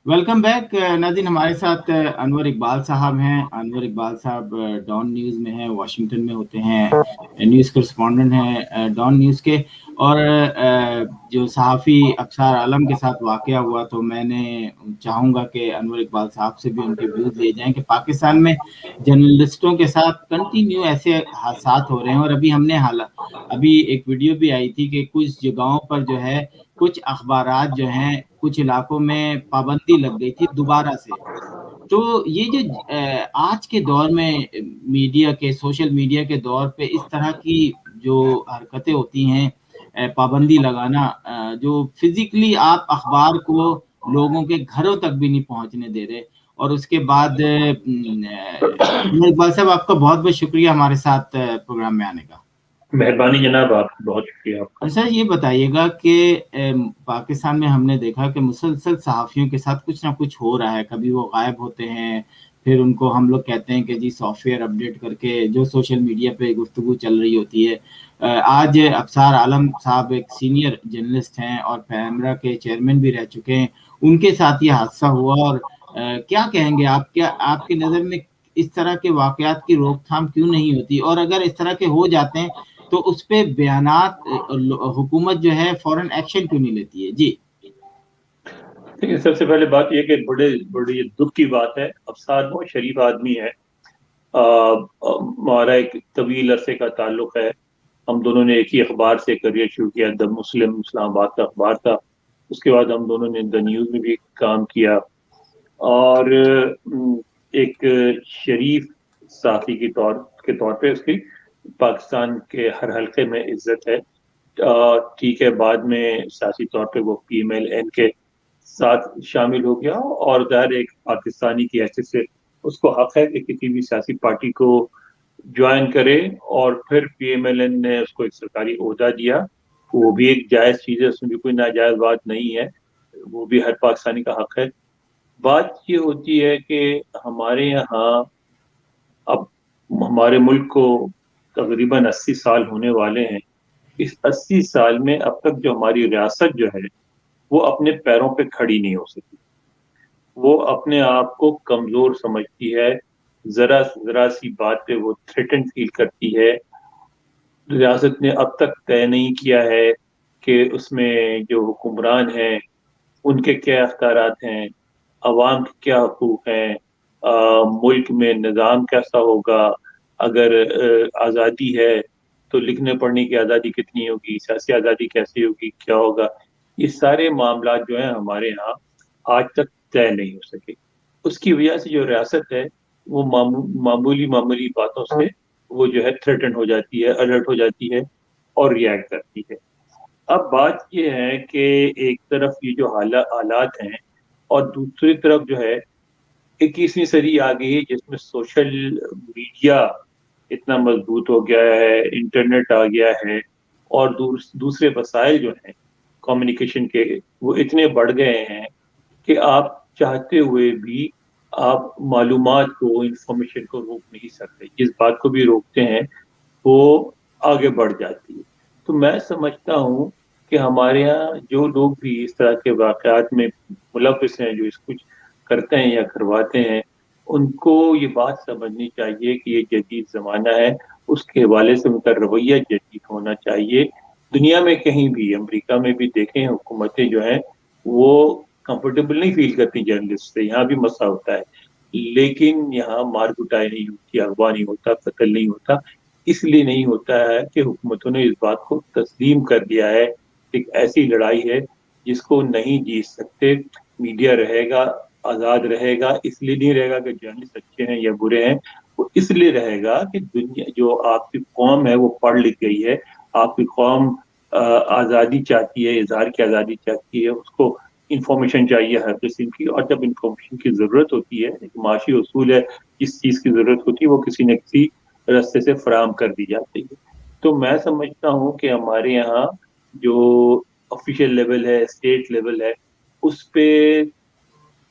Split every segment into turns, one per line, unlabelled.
Welcome back नाज़रीन। हमारे साथ अनवर इकबाल साहब हैं। अनवर इकबाल साहब डॉन न्यूज़ में हैं, वाशिंगटन में होते हैं, न्यूज़ करस्पॉन्डेंट हैं डॉन न्यूज़ के। और जो सहाफ़ी अफसार आलम के साथ वाक़या हुआ, तो मैंने चाहूँगा कि अनवर इकबाल साहब से भी उनके व्यूज़ लिए जाएँ कि पाकिस्तान में जर्नलिस्टों के साथ कंटिन्यू ऐसे हादसात हो रहे हैं। और अभी एक वीडियो भी आई थी कि कुछ जगहों पर जो है कुछ अखबारात जो हैं कुछ इलाकों में पाबंदी लग गई थी दोबारा से। तो ये जो आज के दौर में मीडिया के सोशल मीडिया के दौर पे इस तरह की जो हरकतें होती हैं, पाबंदी लगाना, जो फिजिकली आप अखबार को लोगों के घरों तक भी नहीं पहुंचने दे रहे। और उसके बाद इकबाल साहब, आपका बहुत बहुत शुक्रिया हमारे साथ प्रोग्राम में आने का।
मेहरबानी जनाब, आपकी बहुत शुक्रिया आपका।
अच्छा, ये बताइएगा कि पाकिस्तान में हमने देखा कि मुसलसल सहाफ़ियों के साथ कुछ ना कुछ हो रहा है। कभी वो गायब होते हैं, फिर उनको हम लोग कहते हैं कि जी सॉफ्टवेयर अपडेट करके, जो सोशल मीडिया पे गुफ्तगू चल रही होती है। आज अफसार आलम साहब एक सीनियर जर्नलिस्ट हैं और पैमरा के चेयरमैन भी रह चुके हैं। उनके साथ ये हादसा हुआ और क्या कहेंगे आप? क्या आपकी नज़र में इस तरह के वाक़यात की रोकथाम क्यों नहीं होती? और अगर इस तरह के हो जाते हैं तो उस पे बयानात हुकूमत जो है फौरन एक्शन क्यों नहीं लेती है? जी।
देखिए, सबसे पहले बात यह कि बड़े बड़ी दुख की बात है। अफसार बहुत शरीफ आदमी है। हमारा एक तवील अरसे का ताल्लुक है। हम दोनों ने एक ही अखबार से करियर शुरू किया। द मुस्लिम इस्लामाबाद का अखबार था। उसके बाद हम दोनों ने द न्यूज़ में भी काम किया। और एक शरीफ साथी के तौर पे उसकी पाकिस्तान के हर हलके में इज्जत है। ठीक है, बाद में सियासी तौर पे वो PMLN के साथ शामिल हो गया, और ज़ाहिर एक पाकिस्तानी की हैसियत से उसको हक है कि किसी भी सियासी पार्टी को ज्वाइन करे। और फिर PMLN ने उसको एक सरकारी ओहदा दिया। वो भी एक जायज़ चीज़ है, उसमें भी कोई नाजायज़ बात नहीं है। वो भी हर पाकिस्तानी का हक है। बात ये होती है कि हमारे यहाँ अब हमारे मुल्क को तकरीबन 80 साल होने वाले हैं। इस 80 साल में अब तक जो हमारी रियासत जो है वो अपने पैरों पे खड़ी नहीं हो सकी। वो अपने आप को कमजोर समझती है। जरा जरा सी बात पे वो थ्रेटन फील करती है। रियासत ने अब तक तय नहीं किया है कि उसमें जो हुक्मरान हैं उनके क्या अख्तियारात हैं, अवाम के क्या हकूक हैं, मुल्क में निज़ाम कैसा होगा। अगर आज़ादी है तो लिखने पढ़ने की आज़ादी कितनी होगी, सियासी आज़ादी कैसी होगी, क्या होगा। ये सारे मामला जो हैं हमारे यहाँ आज तक तय नहीं हो सके। उसकी वजह से जो रियासत है वो मामूली मामूली बातों से वो जो है थ्रेटन हो जाती है, अलर्ट हो जाती है और रिएक्ट करती है। अब बात ये है कि एक तरफ ये जो हालात हैं, और दूसरी तरफ जो है 21वीं सदी आ गई है जिसमें सोशल मीडिया इतना मजबूत हो गया है, इंटरनेट आ गया है, और दूसरे वसाइल जो हैं कम्युनिकेशन के वो इतने बढ़ गए हैं कि आप चाहते हुए भी आप मालूमात को, इंफॉर्मेशन को रोक नहीं सकते। जिस बात को भी रोकते हैं वो आगे बढ़ जाती है। तो मैं समझता हूँ कि हमारे यहाँ जो लोग भी इस तरह के वाकयात में मुलविस हैं, जो इस कुछ करते हैं या करवाते हैं, उनको ये बात समझनी चाहिए कि ये जदीद ज़माना है। उसके हवाले से उनका रवैया जदीद होना चाहिए। दुनिया में कहीं भी, अमेरिका में भी देखें, हुकूमतें जो हैं वो कंफर्टेबल नहीं फील करती जर्नलिस्ट से। यहाँ भी मसला होता है, लेकिन यहाँ मार कुटाई नहीं होती, अगवा नहीं होता, कत्ल नहीं होता। इसलिए नहीं होता है कि हुकूमतों ने इस बात को तस्लीम कर दिया है। एक ऐसी लड़ाई है जिसको नहीं जीत सकते। मीडिया रहेगा, आज़ाद रहेगा। इसलिए नहीं रहेगा कि जर्नलिस्ट अच्छे हैं या बुरे हैं, वो इसलिए रहेगा कि दुनिया जो आपकी कौम है वो पढ़ लिख गई है। आपकी कौम आज़ादी चाहती है, इजहार की आज़ादी चाहती है, उसको इंफॉर्मेशन चाहिए हर किस्म की। और जब इंफॉर्मेशन की ज़रूरत होती है, एक माशी उसूल है, जिस चीज़ की ज़रूरत होती है वो किसी न किसी रास्ते से फराहम कर दी जाती है। तो मैं समझता हूँ कि हमारे यहाँ जो ऑफिशियल लेवल है, स्टेट लेवल है, उस पे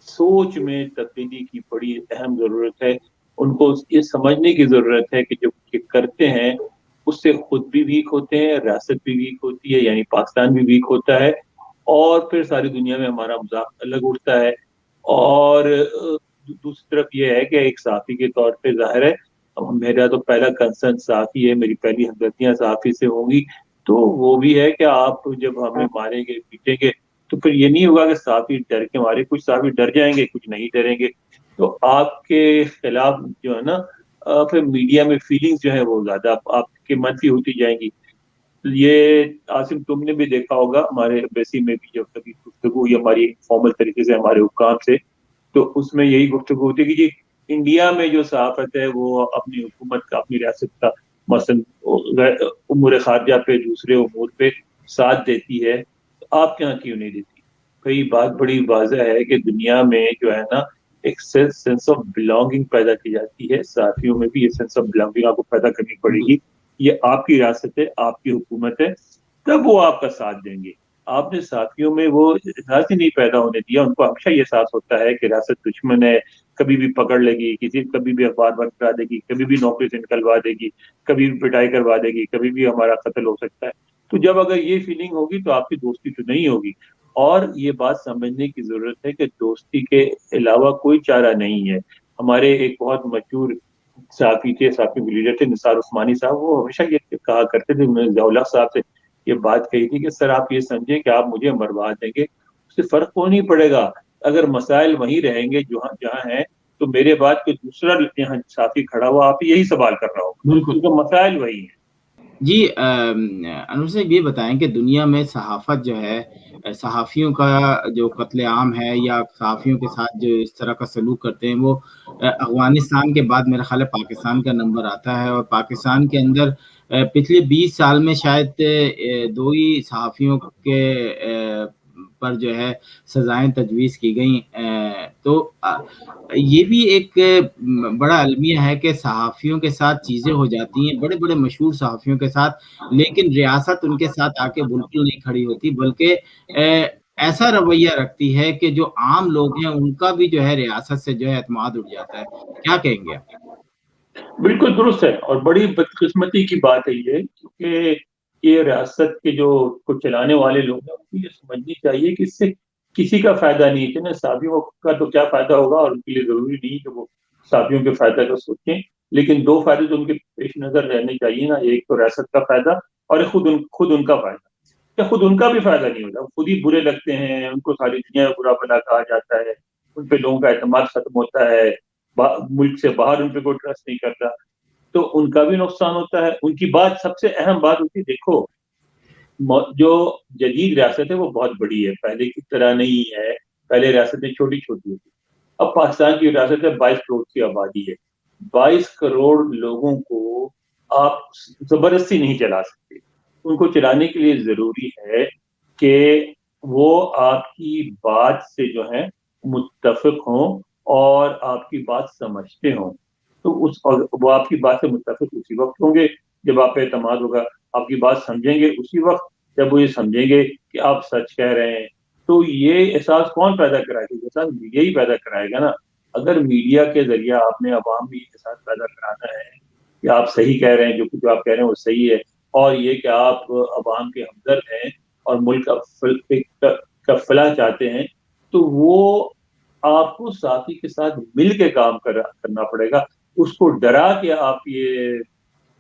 सोच में तब्दीली की बड़ी अहम ज़रूरत है। उनको ये समझने की ज़रूरत है कि जो ये करते हैं उससे खुद भी वीक होते हैं, रियासत भी वीक होती है, यानी पाकिस्तान भी वीक होता है, और फिर सारी दुनिया में हमारा मजाक अलग उड़ता है। اور दूसरी तरफ ये है कि एक सहाफ़ी के तौर पे ज़ाहिर है मेरा तो पहला कंसर्न सहाफ़ी है, मेरी पहली हमदर्दियाँ सहाफ़ी से होंगी, तो वो भी है कि आप जब हमें मारेंगे पीटेंगे तो फिर ये नहीं होगा कि सहाफ़ी डर के मारे, कुछ सहाफ़ी डर जाएंगे, कुछ नहीं डरेंगे, तो आपके खिलाफ जो है ना फिर मीडिया में फीलिंग्स जो है वो ज़्यादा आपके मनफी होती जाएंगी। ये आसिम तुमने भी देखा होगा हमारे एम्बेसी में भी जब कभी गुफ्तगू हुई हमारी फॉर्मल तरीके से हमारे हुक्काम से, तो उसमें यही गुफ्तगू होती है कि जी इंडिया में जो सहाफत है वो अपनी हुकूमत का, अपनी रियासत का मसलन उमूर खारजा पे, दूसरे उमूर पे साथ देती है, तो आपके यहाँ क्यों नहीं देती? कई बात बड़ी वाज़ह है कि दुनिया में जो है ना एक सेंस ऑफ बिलोंगिंग पैदा की जाती है, साथियों में भी ये सेंस ऑफ बिलोंगिंग आपको पैदा करनी पड़ेगी। ये आपकी रियासत है, आपकी हुकूमत है, तब वो आपका साथ देंगे। आपने साथियों में वो एहसास ही नहीं पैदा होने दिया, उनको हमेशा ये एहसास होता है कि रियासत दुश्मन है, कभी भी पकड़ लेगी, कभी भी अखबार बंद करा देगी, कभी भी नौकरी से निकलवा देगी, कभी भी पिटाई करवा देगी, कभी भी हमारा कत्ल हो सकता है। तो जब अगर ये फीलिंग होगी तो आपकी दोस्ती तो नहीं होगी। और ये बात समझने की जरूरत है कि दोस्ती के अलावा कोई चारा नहीं है। हमारे एक बहुत मशहूर साफी थे, साफी लीडर थे निसार उस्मानी साहब, वो हमेशा ये कहा करते थे, मैं ज़ियाउल्लाह साहब से ये बात कही थी कि सर आप ये समझें कि आप मुझे मरवा देंगे, उससे फर्क को नहीं पड़ेगा, अगर मसाइल वहीं रहेंगे जहाँ जहाँ हैं, तो मेरे बाद कोई दूसरा यहाँ साफी खड़ा हुआ आप यही सवाल कर रहा होगा,
बिल्कुल
क्योंकि मसाइल वही है।
जी। अनूर साहब ये बताएं कि दुनिया में सहाफ़त जो है, सहाफ़ियों का जो कत्लेआम है या सहाफ़ियों के साथ जो इस तरह का सलूक करते हैं, वो अफ़गानिस्तान के बाद मेरा ख़्याल है पाकिस्तान का नंबर आता है। और पाकिस्तान के अंदर पिछले 20 साल में शायद 2 ही सहाफ़ियों के पर जो है सज़ाएँ तजवीज़ की गई। तो ये भी एक बड़ा अलमिया है कि सहाफ़ियों के साथ चीज़ें हो जाती हैं, बड़े-बड़े मशहूर सहाफ़ियों के साथ, लेकिन रियासत उनके साथ आके बिल्कुल नहीं खड़ी होती, बल्कि ऐसा रवैया रखती है कि जो आम लोग हैं, उनका भी जो है रियासत से जो है एतमाद उठ जाता है। क्या कहेंगे आप?
बिल्कुल दुरुस्त है और बड़ी बदकिस्मती की बात है ये, क्योंकि ये रियासत के जो को चलाने वाले लोग हैं उनको ये समझनी चाहिए कि इससे किसी का फायदा नहीं है। साबियों का तो क्या फायदा होगा, और उनके लिए जरूरी नहीं कि वो साबियों के फायदा का सोचें, लेकिन दो फायदे तो उनके पेश नजर रहने चाहिए ना, एक तो रियासत का फायदा और एक खुद उनका फायदा। या खुद उनका भी फायदा नहीं होता, खुद ही बुरे लगते हैं, उनको सारी दुनिया में बुरा भला कहा जाता है, उन पे लोगों का एतमाद खत्म होता है, मुल्क से बाहर उन पे कोई ट्रस्ट नहीं करता, तो उनका भी नुकसान होता है। उनकी बात सबसे अहम बात होती है, देखो जो जदीद रियासत है वो बहुत बड़ी है, पहले की तरह नहीं है, पहले रियासतें छोटी छोटी होती, अब पाकिस्तान की रियासत है 22 करोड़ की आबादी है, 22 करोड़ लोगों को आप जबरदस्ती नहीं चला सकते। उनको चलाने के लिए जरूरी है कि वो आपकी बात से जो है मुत्तफिक हों और आपकी बात समझते हों, तो और वो आपकी बात से मुत्तफिक उसी वक्त होंगे जब आप पे एतमाद होगा, आपकी बात समझेंगे उसी वक्त जब वो ये समझेंगे कि आप सच कह रहे हैं। तो ये एहसास कौन पैदा कराएगा? एहसास मीडिया ही पैदा कराएगा ना। अगर मीडिया के जरिए आपने अवाम में एहसास पैदा कराना है कि आप सही कह रहे हैं, जो कुछ आप कह रहे हैं वो सही है, और ये कि आप अवाम के हमदर्द हैं और मुल्क का फलाह चाहते हैं, तो वो आपको साथी के साथ मिल के काम करना पड़ेगा। उसको डरा के आप ये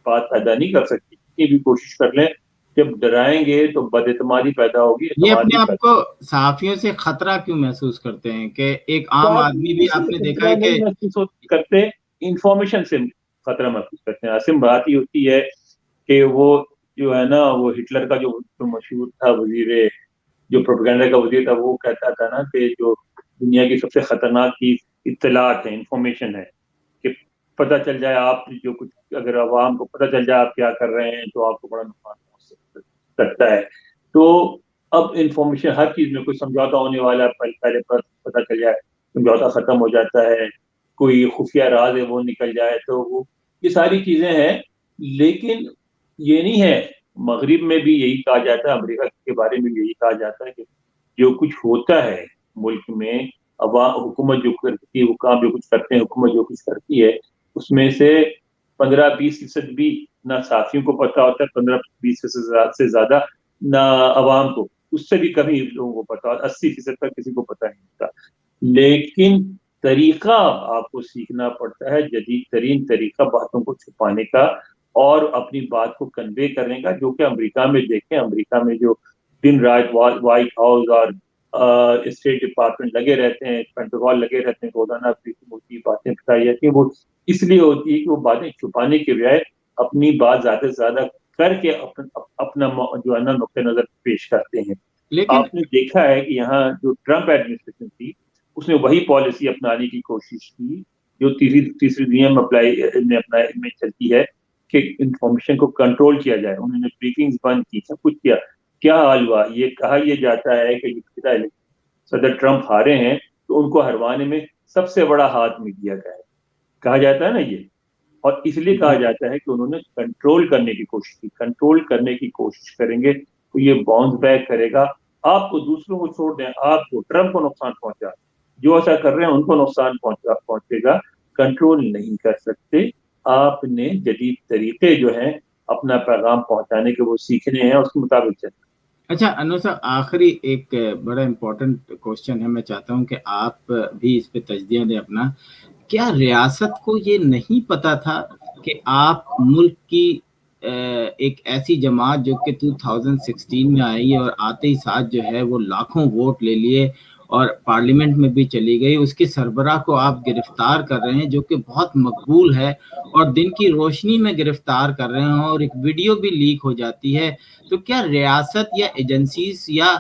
बात पैदा नहीं कर सकते, कितनी भी कोशिश कर लें, जब डराएंगे तो बदएतमादी पैदा होगी,
ये
एतमाद
अपने
नहीं
आप
पैदा।
को सहाफ़ियों से खतरा क्यों महसूस करते हैं कि एक आम आदमी भी
इसलिए
आपने देखा
खतरा
है
नहीं
कि
महसूस करते, इंफॉर्मेशन से खतरा महसूस करते हैं। आसिम, बात ही होती है कि वो जो है ना, वो हिटलर का जो मशहूर था वजीर, जो प्रोपेगेंडा का वजीर था, वो कहता था ना कि जो दुनिया की सबसे खतरनाक चीज इत्तलात है, इंफॉर्मेशन है, कि पता चल जाए आप जो कुछ, अगर आवाम को पता चल जाए आप क्या कर रहे हैं तो आपको बड़ा नुकसान पहुंच सकता है। तो अब इंफॉर्मेशन हर चीज में, कोई समझौता होने वाला है, पहले पर पता चल जाए, समझौता खत्म हो जाता है, कोई खुफिया राज है वो निकल जाए, तो वो ये सारी चीजें हैं। लेकिन ये नहीं है, मगरिब में भी यही कहा जाता है, अमेरिका के बारे में भी यही कहा जाता है कि जो कुछ होता है मुल्क में, हुकूमत जो करती है, हुकाम जो कुछ करते हैं, हुकूमत जो कुछ करती है, उसमें से 15-20% भी ना साथियों को पता होता है, 15-20% से ज्यादा ना अवाम को, उससे भी कम ही लोगों को पता होता, 80% तक किसी को पता नहीं होता। लेकिन طریقہ آپ کو سیکھنا پڑتا ہے، جدید ترین طریقہ باتوں کو چھپانے کا اور اپنی بات کو کنوے کرنے کا، جو کہ امریکہ میں دیکھیں، امریکہ میں جو دن رات وائٹ ہاؤس اور اسٹیٹ ڈپارٹمنٹ لگے رہتے ہیں، پینٹاگون لگے رہتے ہیں، روزانہ کی باتیں بتائی جاتی ہیں، وہ اس لیے ہوتی ہے کہ وہ باتیں چھپانے کے بجائے اپنی بات زیادہ سے زیادہ کر کے اپنا جو ہے نا نقطۂ نظر پیش کرتے ہیں۔
لیکن
آپ نے دیکھا ہے کہ یہاں جو ٹرمپ ایڈمنسٹریشن تھی اس نے وہی پالیسی اپنانے کی کوشش کی جو تیسری دنیا میں چلتی ہے کہ انفارمیشن کو کنٹرول کیا جائے۔ انہوں نے بریفنگز بند کی، سب کچھ کیا، کیا حال ہوا؟ یہ کہا یہ جاتا ہے کہ صدر ٹرمپ ہارے ہیں تو ان کو ہروانے میں سب سے بڑا ہاتھ میڈیا کا ہے، کہا جاتا ہے نا یہ، اور اس لیے کہا جاتا ہے کہ انہوں نے کنٹرول کرنے کی کوشش کی۔ کنٹرول کرنے کی کوشش کریں گے تو یہ باؤنس بیک کرے گا۔ آپ کو دوسروں کو چھوڑ دیں، آپ کو ٹرمپ کو نقصان پہنچا، جو ایسا کر رہے ہیں ان کو نقصان پہنچے گا، کنٹرول نہیں کر سکتے۔ آپ نے جدید طریقے جو ہیں اپنا پیغام پہنچانے کے وہ سیکھنے ہیں، اس کے مطابق چلیں۔
اچھا انور صاحب، آخری ایک بڑا امپورٹنٹ کوشچن ہے، میں چاہتا ہوں کہ آپ بھی اس پہ تجزیہ دیں اپنا۔ کیا ریاست کو یہ نہیں پتا تھا کہ آپ ملک کی ایک ایسی جماعت جو کہ 2016 میں آئی اور آتے ہی ساتھ جو ہے وہ لاکھوں ووٹ لے لیے اور پارلیمنٹ میں بھی چلی گئی، اس کے سربراہ کو آپ گرفتار کر رہے ہیں جو کہ بہت مقبول ہے اور دن کی روشنی میں گرفتار کر رہے ہیں اور ایک ویڈیو بھی لیک ہو جاتی ہے؟ تو کیا ریاست یا ایجنسیز یا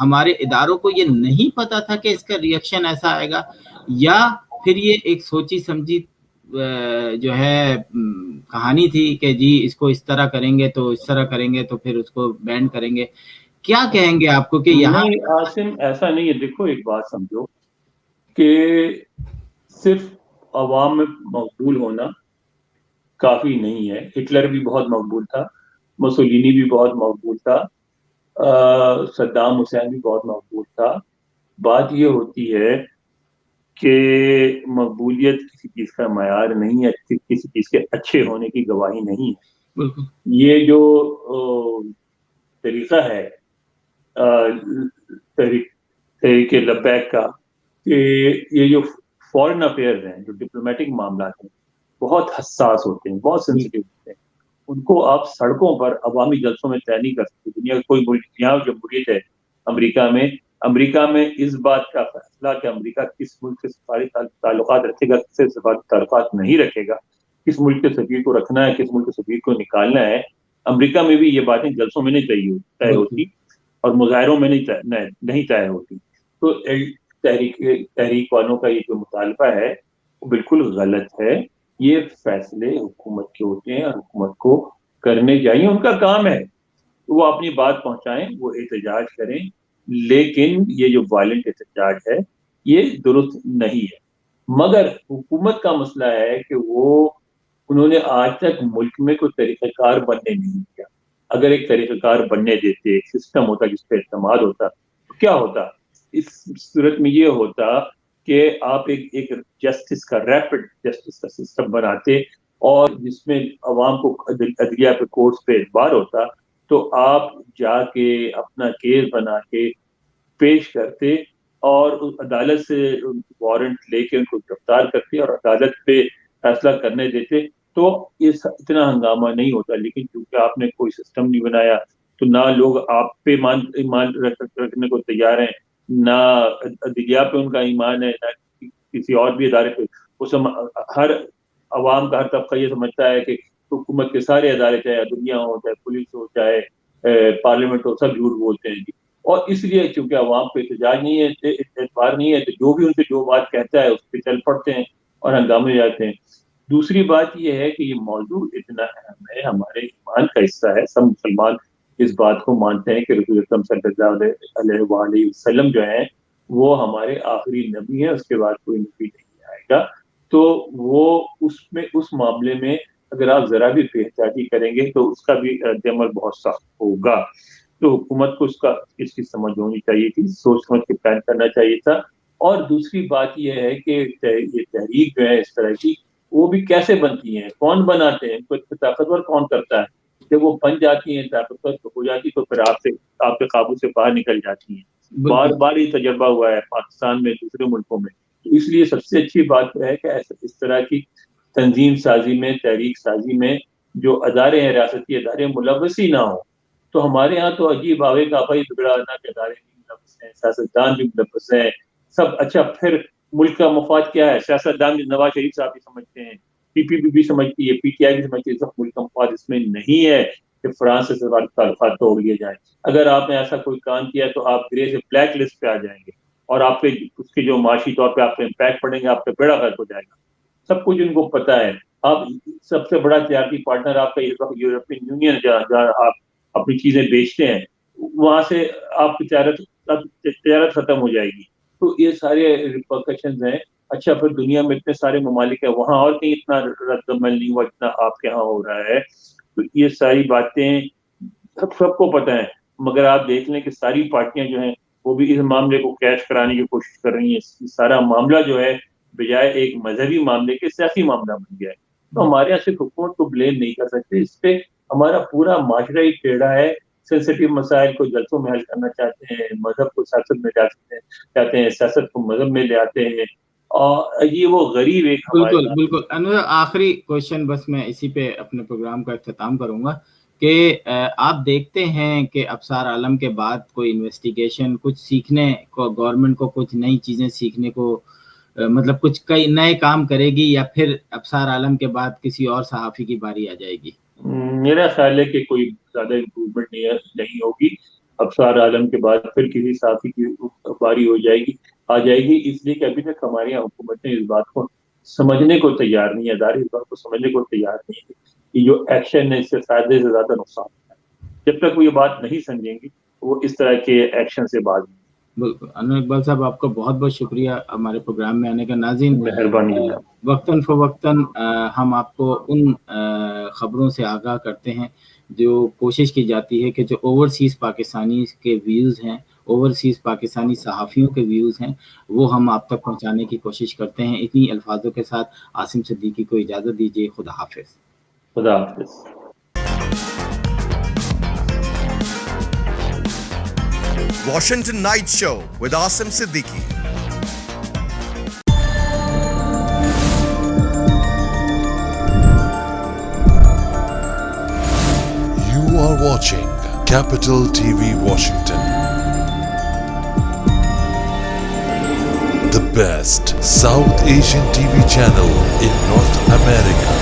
ہمارے اداروں کو یہ نہیں پتا تھا کہ اس کا ریئیکشن ایسا آئے گا، یا پھر یہ ایک سوچی سمجھی جو ہے کہانی تھی کہ جی اس کو اس طرح کریں گے تو اس طرح کریں گے تو پھر اس کو بین کریں گے؟ کیا کہیں گے آپ کو کہ یہاں؟
نہیں عاصم، ایسا نہیں ہے۔ دیکھو ایک بات سمجھو کہ صرف عوام میں مقبول ہونا کافی نہیں ہے۔ ہٹلر بھی بہت مقبول تھا، مسولینی بھی بہت مقبول تھا، صدام حسین بھی بہت مقبول تھا۔ بات یہ ہوتی ہے کہ مقبولیت کسی چیز کا معیار نہیں ہے، کسی چیز کے اچھے ہونے کی گواہی نہیں ہے۔
بالکل
یہ جو طریقہ ہے تحریک لبیک کا، کہ یہ جو فورن افیئرز ہیں، جو ڈپلومیٹک معاملات ہیں، بہت حساس ہوتے ہیں، بہت سینسیٹیو ہوتے ہیں۔ ان کو آپ سڑکوں پر عوامی جلسوں میں طے نہیں کر سکتے۔ دنیا کا کوئی ملک، یہاں جمہوریت ہے امریکہ میں اس بات کا فیصلہ کہ امریکہ کس ملک سے سفارتی تعلقات رکھے گا، کس سے سفارتی تعلقات نہیں رکھے گا، کس ملک کے سفیر کو رکھنا ہے، کس ملک کے سفیر کو نکالنا ہے، امریکہ میں بھی یہ باتیں جلسوں میں نہیں طے ہوتی اور مظاہروں میں نہیں طے ہوتی۔ تو تحریک والوں کا یہ جو مطالبہ ہے وہ بالکل غلط ہے۔ یہ فیصلے حکومت کے ہوتے ہیں اور حکومت کو کرنے چاہیے، ان کا کام ہے، وہ اپنی بات پہنچائیں، وہ احتجاج کریں، لیکن یہ جو وائلنٹ احتجاج ہے یہ درست نہیں ہے۔ مگر حکومت کا مسئلہ ہے کہ انہوں نے آج تک ملک میں کوئی طریقہ کار بننے نہیں دیا۔ اگر ایک طریقہ کار بننے دیتے، ایک سسٹم ہوتا جس پہ اعتماد ہوتا، تو کیا ہوتا؟ اس صورت میں یہ ہوتا کہ آپ ایک جسٹس کا، ریپڈ جسٹس کا سسٹم بناتے، اور جس میں عوام کو عدلیہ پہ، کورٹس پہ اعتبار ہوتا، تو آپ جا کے اپنا کیس بنا کے پیش کرتے اور عدالت سے وارنٹ لے کے ان کو گرفتار کرتے اور عدالت پہ فیصلہ کرنے دیتے، تو یہ اتنا ہنگامہ نہیں ہوتا۔ لیکن کیونکہ آپ نے کوئی سسٹم نہیں بنایا، تو نہ لوگ آپ پہ ایمان رکھنے کو تیار ہیں، نہ عدلیہ پہ ان کا ایمان ہے، نہ کسی اور بھی ادارے پہ۔ ہر عوام کا ہر طبقہ یہ سمجھتا ہے کہ حکومت کے سارے ادارے، چاہے عدلیہ ہو، چاہے پولیس ہو، چاہے پارلیمنٹ ہو، سب جھوٹ بولتے ہیں جی۔ اور اس لیے چونکہ عوام پہ احتجاج نہیں ہے، اعتبار نہیں ہے، تو جو بھی ان سے جو بات کہتا ہے اس پہ چل پڑتے ہیں اور ہنگامے جاتے ہیں۔ دوسری بات یہ ہے کہ یہ موضوع اتنا اہم ہے، ہمارے ایمان کا حصہ ہے، سب مسلمان اس بات کو مانتے ہیں کہ رسول اکرم صلی اللہ علیہ وآلہ وسلم جو ہیں وہ ہمارے آخری نبی ہیں، اس کے بعد کوئی نبی نہیں آئے گا۔ تو وہ اس معاملے میں اگر آپ ذرا بھی بے احتیاطی کریں گے تو اس کا بھی رد عمل بہت سخت ہوگا۔ تو حکومت کو اس کی سمجھ ہونی چاہیے تھی، سوچ سمجھ کے پلان کرنا چاہیے تھا۔ اور دوسری بات یہ ہے کہ یہ تحریک جو ہے اس طرح کی، وہ بھی کیسے بنتی ہیں، کون بناتے ہیں، ان کو طاقتور کون کرتا ہے؟ جب وہ بن جاتی ہیں، طاقتور ہو جاتی، تو پھر آپ کے قابو سے باہر نکل جاتی ہیں۔ بار بار یہ تجربہ ہوا ہے پاکستان میں، دوسرے ملکوں میں. تو اس لیے سب سے اچھی بات ہے کہ اس طرح کی تنظیم سازی میں، تحریک سازی میں جو ادارے ہیں، ریاستی ادارے ملوث ہی نہ ہوں. تو ہمارے ہاں تو عجیب آوے کا بھائی بگڑا نا کے ادارے بھی ملوث ہیں، سیاستدان بھی ملوث ہیں سب. اچھا پھر ملک کا مفاد کیا ہے؟ سیاستدان بھی نواز شریف صاحب بھی سمجھتے ہیں، پی پی پی بھی سمجھتی ہے، پی ٹی آئی بھی سمجھتی ہے، سب ملک کا مفاد اس میں نہیں ہے کہ فرانس سے تعلقات توڑ لیے جائیں. اگر آپ نے ایسا کوئی کام کیا تو آپ گرے سے بلیک لسٹ پہ آ جائیں گے، اور آپ پہ اس کے جو معاشی طور پہ آپ پہ امپیکٹ پڑیں گے، آپ پہ بیڑا غرق ہو جائے گا. سب کچھ ان کو پتا ہے. آپ سب سے بڑا تجارتی پارٹنر آپ کا یورپین یونین، جہاں آپ اپنی چیزیں بیچتے ہیں، وہاں سے آپ کی تجارت ختم ہو جائے گی. تو یہ سارے ریپرکشنز ہیں. اچھا پھر دنیا میں اتنے سارے ممالک ہیں، وہاں اور کہیں اتنا رد عمل نہیں ہوا جتنا آپ کے ہاں ہو رہا ہے. تو یہ ساری باتیں سب کو پتہ ہے. مگر آپ دیکھ لیں کہ ساری پارٹیاں جو ہیں وہ بھی اس معاملے کو کیش کرانے کی کوشش کر رہی ہیں. سارا معاملہ جو ہے بجائے ایک مذہبی معاملے کے سیاسی معاملہ بن گیا ہے. تو ہمارے یہاں صرف حکومت کو بلیم نہیں کر سکتے، اس پہ ہمارا پورا معاشرہ ہی ٹیڑھا ہے. سینسٹیو مسائل کو جلسوں میں حل کرنا چاہتے ہیں، مذہب کو سیاست میں چاہتے ہیں، سیاست کو مذہب میں لے آتے ہیں. اور یہ وہ غریب ایک ہمارے
بالکل
ساتھ.
بالکل انور، آخری کوشچن بس میں اسی پہ اپنے پروگرام کا اختتام کروں گا کہ آپ دیکھتے ہیں کہ ابصار عالم کے بعد کوئی انویسٹیگیشن، کچھ سیکھنے کو گورنمنٹ کو کچھ نئی چیزیں سیکھنے کو مطلب کچھ کئی نئے کام کرے گی، یا پھر ابصار عالم کے بعد کسی اور صحافی کی باری آ جائے گی؟
میرا خیال ہے کہ کوئی زیادہ امپروومنٹ نہیں ہوگی. ابصار عالم کے بعد پھر کسی صحافی کی باری آ جائے گی. اس لیے کہ ابھی تک ہماری یہاں حکومت نے اس بات کو سمجھنے کو تیار نہیں ہے، ادارے اس بات کو سمجھنے کو تیار نہیں ہے کہ جو ایکشن ہے اس سے فائدے سے زیادہ نقصان ہے. جب تک وہ یہ بات نہیں سمجھیں گی وہ اس طرح کے ایکشن سے باز نہیں.
بالکل انور اقبال صاحب، آپ کا بہت بہت شکریہ ہمارے پروگرام میں آنے کا. ناظرین،
مہربانی.
وقتاً فوقتاً ہم آپ کو ان خبروں سے آگاہ کرتے ہیں جو کوشش کی جاتی ہے کہ جو اوورسیز پاکستانی کے ویوز ہیں، اوورسیز پاکستانی صحافیوں کے ویوز ہیں، وہ ہم آپ تک پہنچانے کی کوشش کرتے ہیں. اتنی الفاظوں کے ساتھ عاصم صدیقی کو اجازت دیجیے. خدا حافظ.
خدا حافظ.
Washington Night Show with Asim Siddiqui.
You are watching Capital TV Washington, the best South Asian TV channel in North America.